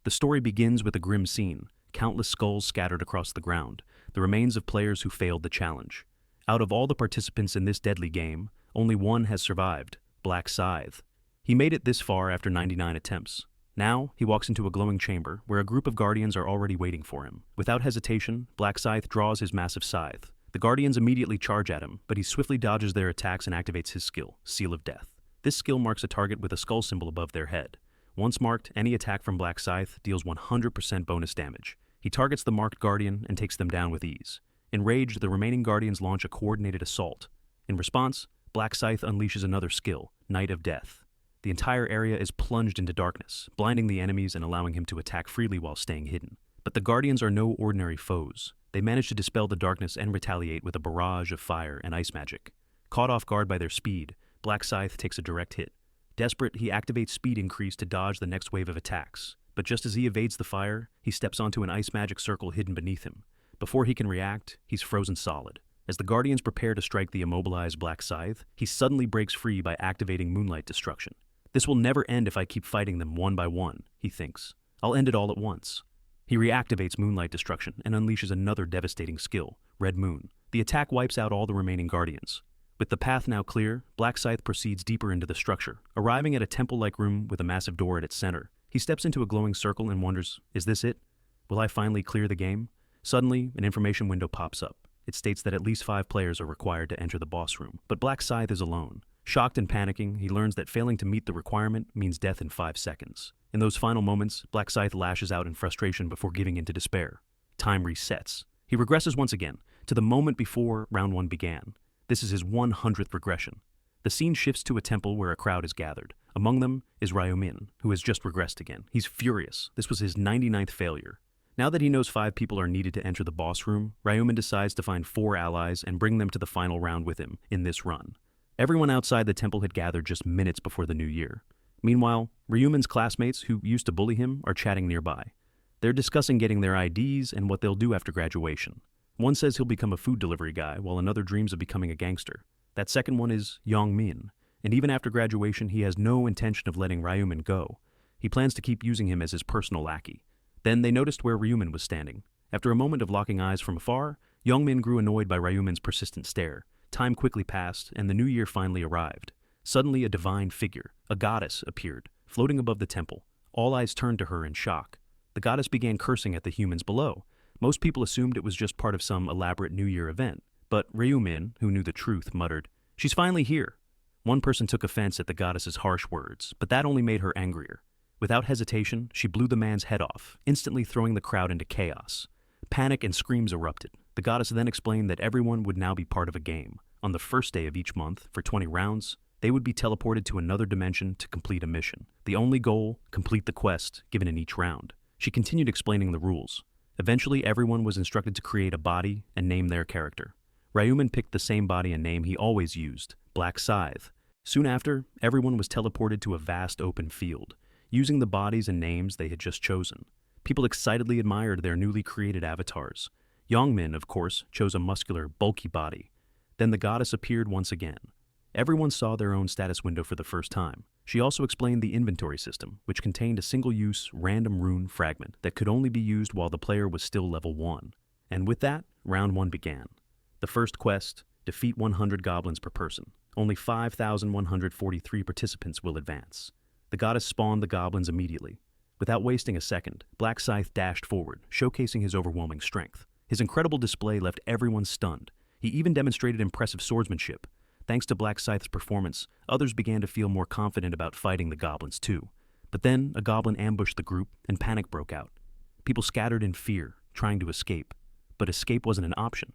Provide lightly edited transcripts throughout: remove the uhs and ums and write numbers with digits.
The story begins with a grim scene, countless skulls scattered across the ground, the remains of players who failed the challenge. Out of all the participants in this deadly game, only one has survived, Black Scythe. He made it this far after 99 attempts. Now, he walks into a glowing chamber where a group of guardians are already waiting for him. Without hesitation, Black Scythe draws his massive scythe. The guardians immediately charge at him, but he swiftly dodges their attacks and activates his skill, Seal of Death. This skill marks a target with a skull symbol above their head. Once marked, any attack from Black Scythe deals 100% bonus damage. He targets the marked guardian and takes them down with ease. Enraged, the remaining guardians launch a coordinated assault. In response, Black Scythe unleashes another skill, Night of Death. The entire area is plunged into darkness, blinding the enemies and allowing him to attack freely while staying hidden. But the guardians are no ordinary foes. They manage to dispel the darkness and retaliate with a barrage of fire and ice magic. Caught off guard by their speed, Black Scythe takes a direct hit. Desperate, he activates speed increase to dodge the next wave of attacks. But just as he evades the fire, he steps onto an ice magic circle hidden beneath him. Before he can react, he's frozen solid. As the guardians prepare to strike the immobilized Black Scythe, he suddenly breaks free by activating Moonlight Destruction. This will never end if I keep fighting them one by one, he thinks. I'll end it all at once. He reactivates Moonlight Destruction and unleashes another devastating skill, Red Moon. The attack wipes out all the remaining guardians. With the path now clear, Black Scythe proceeds deeper into the structure, arriving at a temple-like room with a massive door at its center. He steps into a glowing circle and wonders, is this it? Will I finally clear the game? Suddenly, an information window pops up. It states that at least 5 players are required to enter the boss room, but Black Scythe is alone. Shocked and panicking, he learns that failing to meet the requirement means death in 5 seconds. In those final moments, Black Scythe lashes out in frustration before giving in to despair. Time resets. He regresses once again, to the moment before round 1 began. This is his 100th regression. The scene shifts to a temple where a crowd is gathered. Among them is Ryumin, who has just regressed again. He's furious. This was his 99th failure. Now that he knows 5 people are needed to enter the boss room, Ryumin decides to find 4 allies and bring them to the final round with him in this run. Everyone outside the temple had gathered just minutes before the new year. Meanwhile, Ryumin's classmates, who used to bully him, are chatting nearby. They're discussing getting their IDs and what they'll do after graduation. One says he'll become a food delivery guy, while another dreams of becoming a gangster. That second one is Ryumin, and even after graduation, he has no intention of letting Ryumin go. He plans to keep using him as his personal lackey. Then they noticed where Ryumin was standing. After a moment of locking eyes from afar, Ryumin grew annoyed by Ryumin's persistent stare. Time quickly passed, and the new year finally arrived. Suddenly, a divine figure, a goddess, appeared, floating above the temple. All eyes turned to her in shock. The goddess began cursing at the humans below. Most people assumed it was just part of some elaborate New Year event, but Ryumin, who knew the truth, muttered, "She's finally here." One person took offense at the goddess's harsh words, but that only made her angrier. Without hesitation, she blew the man's head off, instantly throwing the crowd into chaos. Panic and screams erupted. The goddess then explained that everyone would now be part of a game. On the first day of each month, for 20 rounds, they would be teleported to another dimension to complete a mission. The only goal, complete the quest given in each round. She continued explaining the rules. Eventually, everyone was instructed to create a body and name their character. Ryumin picked the same body and name he always used, Black Scythe. Soon after, everyone was teleported to a vast open field, using the bodies and names they had just chosen. People excitedly admired their newly created avatars. Ryumin, of course, chose a muscular, bulky body. Then the goddess appeared once again. Everyone saw their own status window for the first time. She also explained the inventory system, which contained a single-use, random rune fragment that could only be used while the player was still level 1. And with that, round 1 began. The first quest, defeat 100 goblins per person. Only 5,143 participants will advance. The goddess spawned the goblins immediately. Without wasting a second, Black Scythe dashed forward, showcasing his overwhelming strength. His incredible display left everyone stunned. He even demonstrated impressive swordsmanship. Thanks to Black Scythe's performance, others began to feel more confident about fighting the goblins too. But then, a goblin ambushed the group, and panic broke out. People scattered in fear, trying to escape. But escape wasn't an option.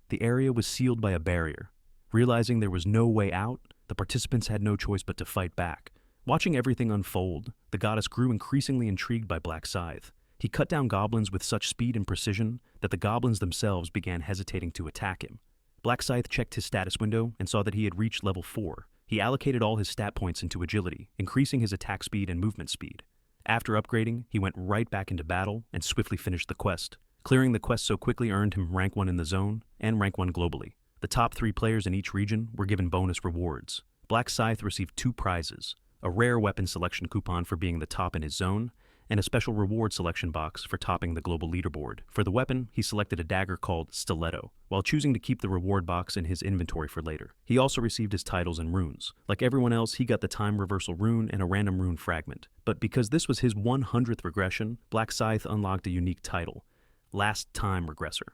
The area was sealed by a barrier. Realizing there was no way out, the participants had no choice but to fight back. Watching everything unfold, the goddess grew increasingly intrigued by Black Scythe. He cut down goblins with such speed and precision that the goblins themselves began hesitating to attack him. Black Scythe checked his status window and saw that he had reached level 4. He allocated all his stat points into agility, increasing his attack speed and movement speed. After upgrading, he went right back into battle and swiftly finished the quest. Clearing the quest so quickly earned him rank 1 in the zone and rank 1 globally. The top 3 players in each region were given bonus rewards. Black Scythe received 2 prizes, a rare weapon selection coupon for being the top in his zone, and a special reward selection box for topping the global leaderboard. For the weapon, he selected a dagger called Stiletto, while choosing to keep the reward box in his inventory for later. He also received his titles and runes. Like everyone else, he got the time reversal rune and a random rune fragment. But because this was his 100th regression, Black Scythe unlocked a unique title, Last Time Regressor.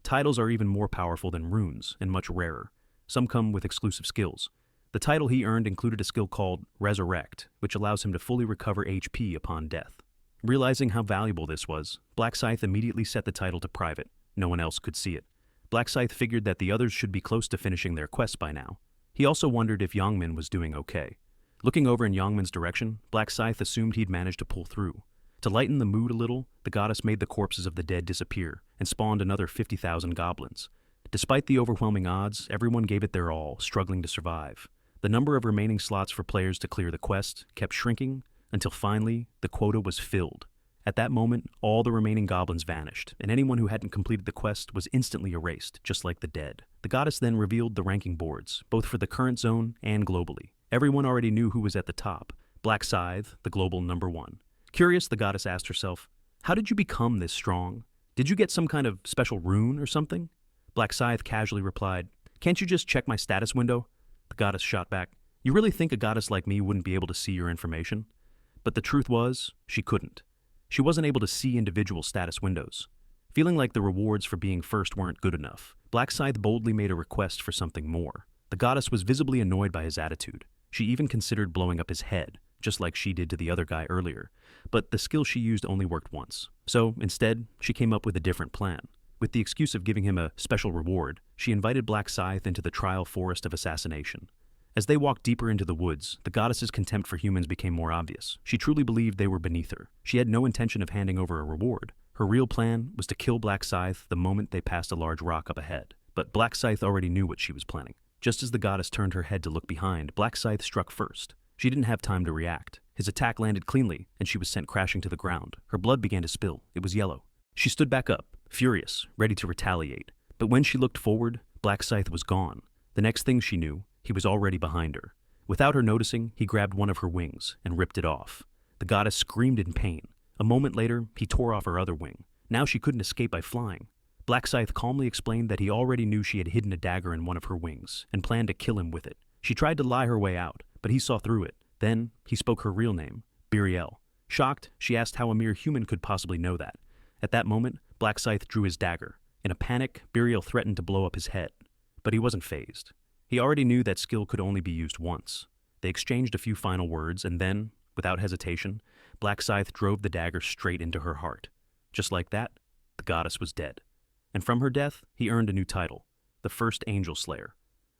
Titles are even more powerful than runes and much rarer. Some come with exclusive skills. The title he earned included a skill called Resurrect, which allows him to fully recover HP upon death. Realizing how valuable this was, Black Scythe immediately set the title to private. No one else could see it. Black Scythe figured that the others should be close to finishing their quest by now. He also wondered if Ryumin was doing okay. Looking over in Ryumin's direction, Black Scythe assumed he'd managed to pull through. To lighten the mood a little, the goddess made the corpses of the dead disappear and spawned another 50,000 goblins. Despite the overwhelming odds, everyone gave it their all, struggling to survive. The number of remaining slots for players to clear the quest kept shrinking until finally the quota was filled. At that moment, all the remaining goblins vanished, and anyone who hadn't completed the quest was instantly erased, just like the dead. The goddess then revealed the ranking boards, both for the current zone and globally. Everyone already knew who was at the top: Black Scythe, the global #1. Curious, the goddess asked herself, "How did you become this strong? Did you get some kind of special rune or something?" Black Scythe casually replied, "Can't you just check my status window?" The goddess shot back, "You really think a goddess like me wouldn't be able to see your information?" But the truth was, she couldn't. She wasn't able to see individual status windows. Feeling like the rewards for being first weren't good enough, Black Scythe boldly made a request for something more. The goddess was visibly annoyed by his attitude. She even considered blowing up his head, just like she did to the other guy earlier. But the skill she used only worked once. So, instead, she came up with a different plan. With the excuse of giving him a special reward, she invited Black Scythe into the trial forest of assassination. As they walked deeper into the woods, the goddess's contempt for humans became more obvious. She truly believed they were beneath her. She had no intention of handing over a reward. Her real plan was to kill Black Scythe the moment they passed a large rock up ahead. But Black Scythe already knew what she was planning. Just as the goddess turned her head to look behind, Black Scythe struck first. She didn't have time to react. His attack landed cleanly, and she was sent crashing to the ground. Her blood began to spill. It was yellow. She stood back up, furious, ready to retaliate. But when she looked forward, Black Scythe was gone. The next thing she knew, he was already behind her. Without her noticing, he grabbed one of her wings and ripped it off. The goddess screamed in pain. A moment later, he tore off her other wing. Now she couldn't escape by flying. Black Scythe calmly explained that he already knew she had hidden a dagger in one of her wings and planned to kill him with it. She tried to lie her way out, but he saw through it. Then, he spoke her real name, Buriel. Shocked, she asked how a mere human could possibly know that. At that moment, Black Scythe drew his dagger. In a panic, Buriel threatened to blow up his head. But he wasn't fazed. He already knew that skill could only be used once. They exchanged a few final words, and then, without hesitation, Black Scythe drove the dagger straight into her heart. Just like that, the goddess was dead. And from her death, he earned a new title, the First Angel Slayer.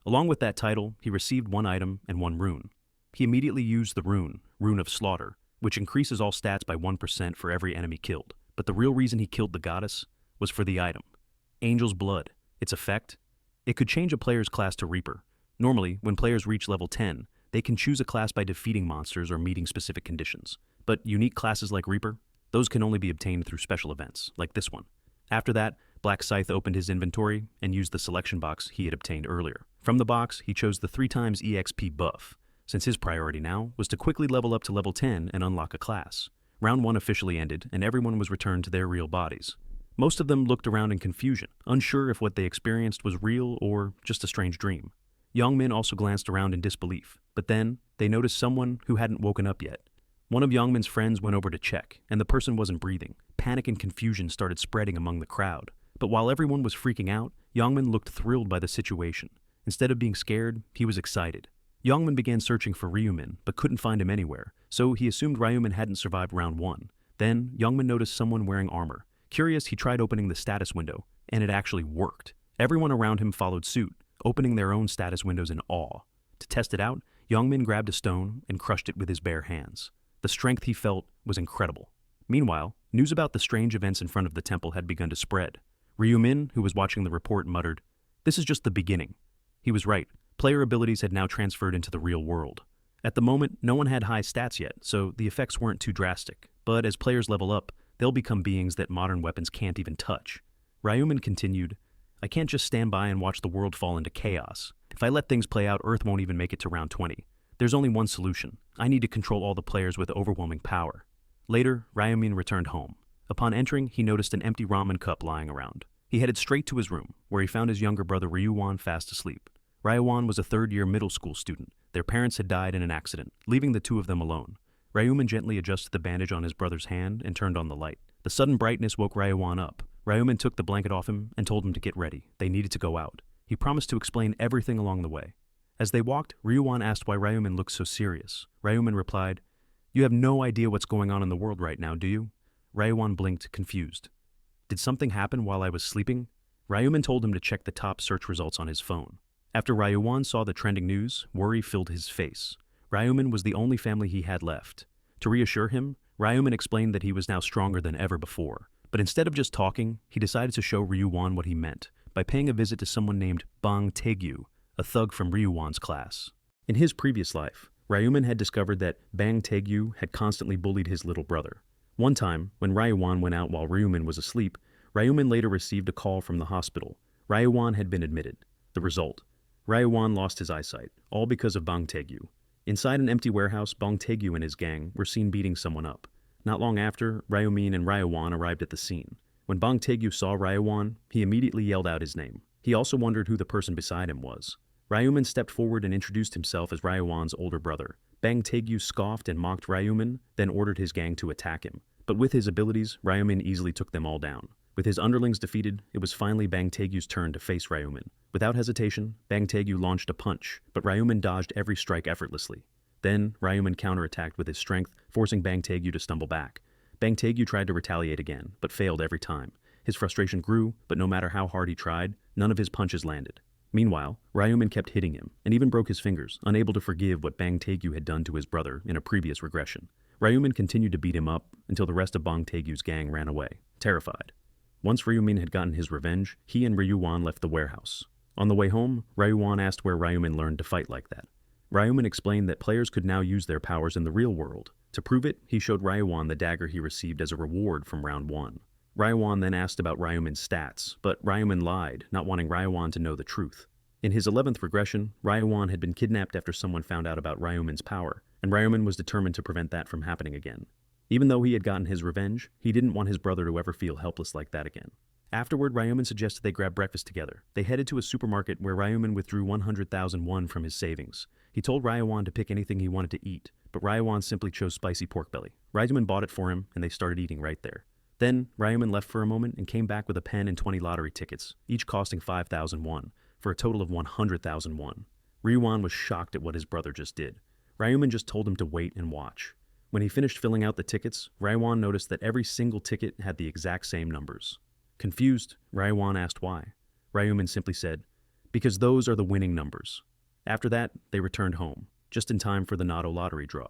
Along with that title, he received one item and one rune. He immediately used the rune, Rune of Slaughter, which increases all stats by 1% for every enemy killed. But the real reason he killed the goddess was for the item, Angel's Blood. Its effect? It could change a player's class to Reaper. Normally, when players reach level 10, they can choose a class by defeating monsters or meeting specific conditions. But unique classes like Reaper, those can only be obtained through special events, like this one. After that, Black Scythe opened his inventory and used the selection box he had obtained earlier. From the box, he chose the 3x EXP buff, since his priority now was to quickly level up to level 10 and unlock a class. Round 1 officially ended, and everyone was returned to their real bodies. Most of them looked around in confusion, unsure if what they experienced was real or just a strange dream. Ryumin also glanced around in disbelief, but then they noticed someone who hadn't woken up yet. One of Ryumin's friends went over to check, and the person wasn't breathing. Panic and confusion started spreading among the crowd. But while everyone was freaking out, Ryumin looked thrilled by the situation. Instead of being scared, he was excited. Ryumin began searching for Ryumin, but couldn't find him anywhere, so he assumed Ryumin hadn't survived round 1. Then, Ryumin noticed someone wearing armor. Curious, he tried opening the status window, and it actually worked. Everyone around him followed suit, opening their own status windows in awe. To test it out, Ryumin grabbed a stone and crushed it with his bare hands. The strength he felt was incredible. Meanwhile, news about the strange events in front of the temple had begun to spread. Ryumin, who was watching the report, muttered, "This is just the beginning." He was right. Player abilities had now transferred into the real world. At the moment, no one had high stats yet, so the effects weren't too drastic. But as players level up, they'll become beings that modern weapons can't even touch. Ryumin continued, "I can't just stand by and watch the world fall into chaos. If I let things play out, Earth won't even make it to round 20. There's only one solution. I need to control all the players with overwhelming power." Later, Ryumin returned home. Upon entering, he noticed an empty ramen cup lying around. He headed straight to his room, where he found his younger brother Ryuan fast asleep. Ryuan was a third-year middle school student. Their parents had died in an accident, leaving the two of them alone. Ryumin gently adjusted the bandage on his brother's hand and turned on the light. The sudden brightness woke Ryuan up. Ryumin took the blanket off him and told him to get ready. They needed to go out. He promised to explain everything along the way. As they walked, Ryuan asked why Ryumin looked so serious. Ryumin replied, "You have no idea what's going on in the world right now, do you?" Ryuan blinked, confused. "Did something happen while I was sleeping?" Ryumin told him to check the top search results on his phone. After Ryuan saw the trending news, worry filled his face. Ryumin was the only family he had left. To reassure him, Ryumin explained that he was now stronger than ever before. But instead of just talking, he decided to show Ryuan what he meant by paying a visit to someone named Bang Taegyu, a thug from Ryuan's class. In his previous life, Ryumin had discovered that Bang Taegyu had constantly bullied his little brother. One time, when Ryuan went out while Ryumin was asleep, Ryumin later received a call from the hospital. Ryuan had been admitted. The result: Ryuan lost his eyesight, all because of Bang Taegyu. Inside an empty warehouse, Bang Taegyu and his gang were seen beating someone up. Not long after, Ryumin and Ryuan arrived at the scene. When Bang Taegyu saw Ryuan, he immediately yelled out his name. He also wondered who the person beside him was. Ryumin stepped forward and introduced himself as Ryuan's older brother. Bang Taegyu scoffed and mocked Ryumin, then ordered his gang to attack him. But with his abilities, Ryumin easily took them all down. With his underlings defeated, it was finally Bang Taegyu's turn to face Ryumin. Without hesitation, Bang Taegyu launched a punch, but Ryumin dodged every strike effortlessly. Then, Ryumin counterattacked with his strength, forcing Bang Taegyu to stumble back. Bang Taegyu tried to retaliate again, but failed every time. His frustration grew, but no matter how hard he tried, none of his punches landed. Meanwhile, Ryumin kept hitting him, and even broke his fingers, unable to forgive what Bang Taegyu had done to his brother in a previous regression. Ryumin continued to beat him up until the rest of Bang Taegyu's gang ran away, terrified. Once Ryumin had gotten his revenge, he and Ryuan left the warehouse. On the way home, Ryuan asked where Ryumin learned to fight like that. Ryumin explained that players could now use their powers in the real world. To prove it, he showed Ryuan the dagger he received as a reward from round 1. Ryuan then asked about Ryumin's stats, but Ryumin lied, not wanting Ryuan to know the truth. In his 11th regression, Ryuan had been kidnapped after someone found out about Ryumin's power, and Ryumin was determined to prevent that from happening again. Even though he had gotten his revenge, he didn't want his brother to ever feel helpless like that again. Afterward, Ryumin suggested they grab breakfast together. They headed to a supermarket where Ryumin withdrew 100,000 won from his savings. He told Ryuan to pick anything he wanted to eat, but Ryuan simply chose spicy pork belly. Ryumin bought it for him, and they started eating right there. Then, Ryumin left for a moment and came back with a pen and 20 lottery tickets, each costing 5,000 won, for a total of 100,000 won. Ryuan was shocked at what his brother just did. Ryumin just told him to wait and watch. When he finished filling out the tickets, Ryuan noticed that every single ticket had the exact same numbers. Confused, Ryuan asked why. Ryumin simply said, "Because those are the winning numbers." After that, they returned home, just in time for the Nado lottery draw.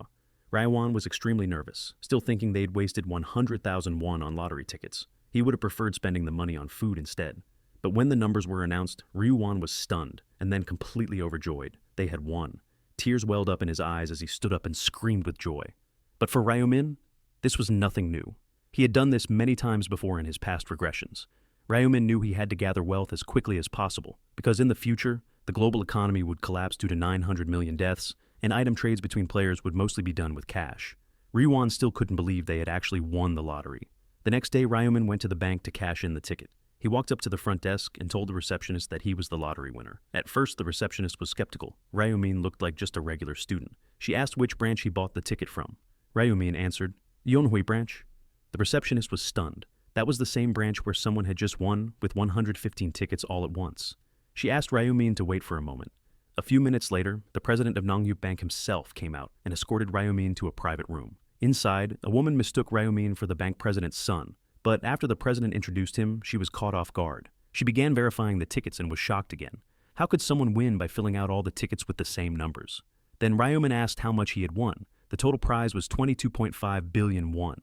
Ryuan was extremely nervous, still thinking they'd wasted 100,000 won on lottery tickets. He would have preferred spending the money on food instead. But when the numbers were announced, Ryuan was stunned, and then completely overjoyed. They had won. Tears welled up in his eyes as he stood up and screamed with joy. But for Ryumin, this was nothing new. He had done this many times before in his past regressions. Ryumin knew he had to gather wealth as quickly as possible, because in the future, the global economy would collapse due to 900 million deaths, and item trades between players would mostly be done with cash. Ryuan still couldn't believe they had actually won the lottery. The next day, Ryumin went to the bank to cash in the ticket. He walked up to the front desk and told the receptionist that he was the lottery winner. At first, the receptionist was skeptical. Ryumin looked like just a regular student. She asked which branch he bought the ticket from. Ryumin answered, "Yonhui branch." The receptionist was stunned. That was the same branch where someone had just won with 115 tickets all at once. She asked Ryumin to wait for a moment. A few minutes later, the president of Nongyu Bank himself came out and escorted Ryumin to a private room. Inside, a woman mistook Ryumin for the bank president's son, but after the president introduced him, she was caught off guard. She began verifying the tickets and was shocked again. How could someone win by filling out all the tickets with the same numbers? Then Ryumin asked how much he had won. The total prize was 22.5 billion won.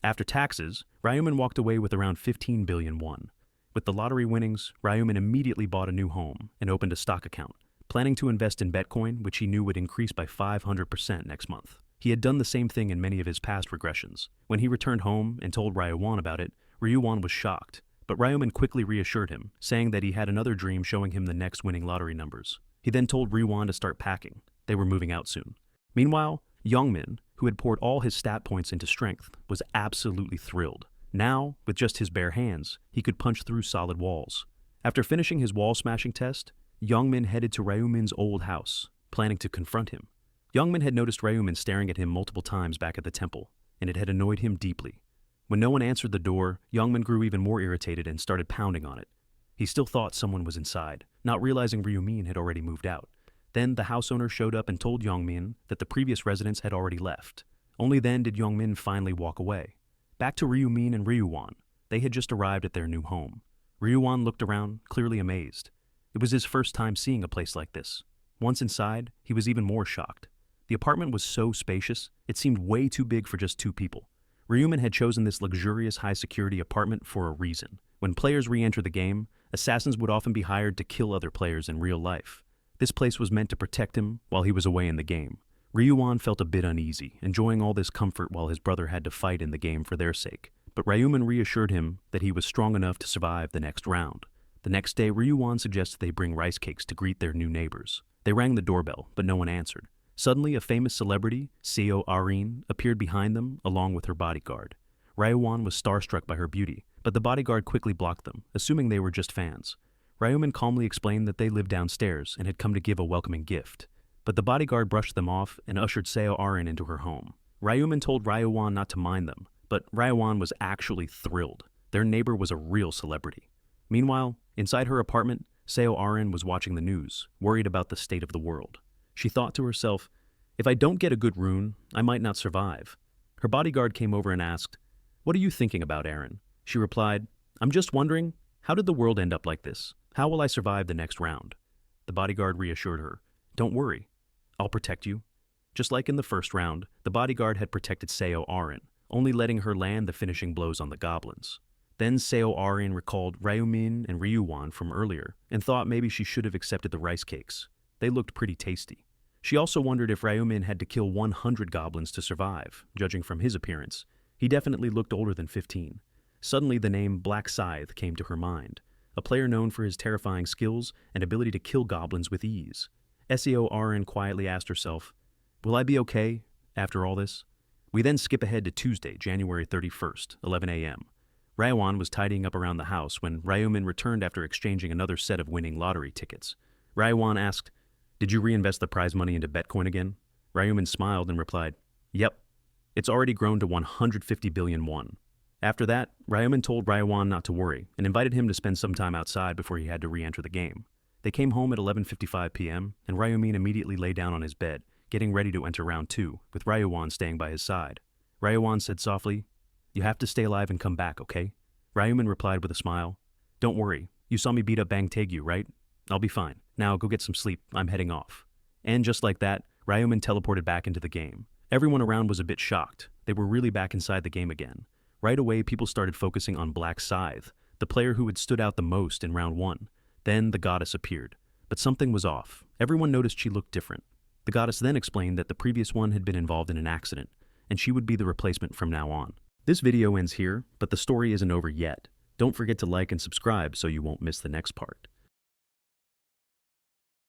After taxes, Ryumin walked away with around 15 billion won. With the lottery winnings, Ryumin immediately bought a new home and opened a stock account, planning to invest in Bitcoin, which he knew would increase by 500% next month. He had done the same thing in many of his past regressions. When he returned home and told Ryuan about it, Ryuan was shocked, but Ryumin quickly reassured him, saying that he had another dream showing him the next winning lottery numbers. He then told Ryuan to start packing. They were moving out soon. Meanwhile, Ryumin, who had poured all his stat points into strength, was absolutely thrilled. Now, with just his bare hands, he could punch through solid walls. After finishing his wall-smashing test, Ryumin headed to Ryumin's old house, planning to confront him. Ryumin had noticed Ryumin staring at him multiple times back at the temple, and it had annoyed him deeply. When no one answered the door, Ryumin grew even more irritated and started pounding on it. He still thought someone was inside, not realizing Ryumin had already moved out. Then the house owner showed up and told Ryumin that the previous residents had already left. Only then did Ryumin finally walk away. Back to Ryumin and Ryuan. They had just arrived at their new home. Ryuan looked around, clearly amazed. It was his first time seeing a place like this. Once inside, he was even more shocked. The apartment was so spacious, it seemed way too big for just two people. Ryumin had chosen this luxurious high-security apartment for a reason. When players re-enter the game, assassins would often be hired to kill other players in real life. This place was meant to protect him while he was away in the game. Ryuan felt a bit uneasy, enjoying all this comfort while his brother had to fight in the game for their sake. But Ryumin reassured him that he was strong enough to survive the next round. The next day, Ryuan suggested they bring rice cakes to greet their new neighbors. They rang the doorbell, but no one answered. Suddenly, a famous celebrity, Seo Arin, appeared behind them along with her bodyguard. Ryuan was starstruck by her beauty, but the bodyguard quickly blocked them, assuming they were just fans. Ryumin calmly explained that they lived downstairs and had come to give a welcoming gift. But the bodyguard brushed them off and ushered Seo Arin into her home. Ryumin told Ryuan not to mind them, but Ryuan was actually thrilled. Their neighbor was a real celebrity. Meanwhile, inside her apartment, Seo Arin was watching the news, worried about the state of the world. She thought to herself, if I don't get a good rune, I might not survive. Her bodyguard came over and asked, "What are you thinking about, Arin?" She replied, "I'm just wondering, how did the world end up like this? How will I survive the next round?" The bodyguard reassured her, "Don't worry, I'll protect you." Just like in the first round, the bodyguard had protected Seo Arin, only letting her land the finishing blows on the goblins. Then Seo Arin recalled Ryumin and Ryuan from earlier and thought maybe she should have accepted the rice cakes. They looked pretty tasty. She also wondered if Ryumin had to kill 100 goblins to survive, judging from his appearance. He definitely looked older than 15. Suddenly the name Black Scythe came to her mind, a player known for his terrifying skills and ability to kill goblins with ease. Seo Arin quietly asked herself, will I be okay after all this? We then skip ahead to Tuesday, January 31st, 11 a.m. Ryuan was tidying up around the house when Ryumin returned after exchanging another set of winning lottery tickets. Ryuan asked, "Did you reinvest the prize money into Bitcoin again?" Ryumin smiled and replied, "Yep. It's already grown to 150 billion won." After that, Ryumin told Ryuan not to worry and invited him to spend some time outside before he had to re-enter the game. They came home at 11:55 p.m., and Ryumin immediately lay down on his bed, getting ready to enter round 2, with Ryuan staying by his side. Ryuan said softly, "You have to stay alive and come back, okay?" Ryumin replied with a smile, "Don't worry. You saw me beat up Bang Taegyu, right? I'll be fine. Now go get some sleep. I'm heading off." And just like that, Ryumin teleported back into the game. Everyone around was a bit shocked. They were really back inside the game again. Right away, people started focusing on Black Scythe, the player who had stood out the most in round 1. Then the goddess appeared. But something was off. Everyone noticed she looked different. The goddess then explained that the previous one had been involved in an accident, and she would be the replacement from now on. This video ends here, but the story isn't over yet. Don't forget to like and subscribe so you won't miss the next part.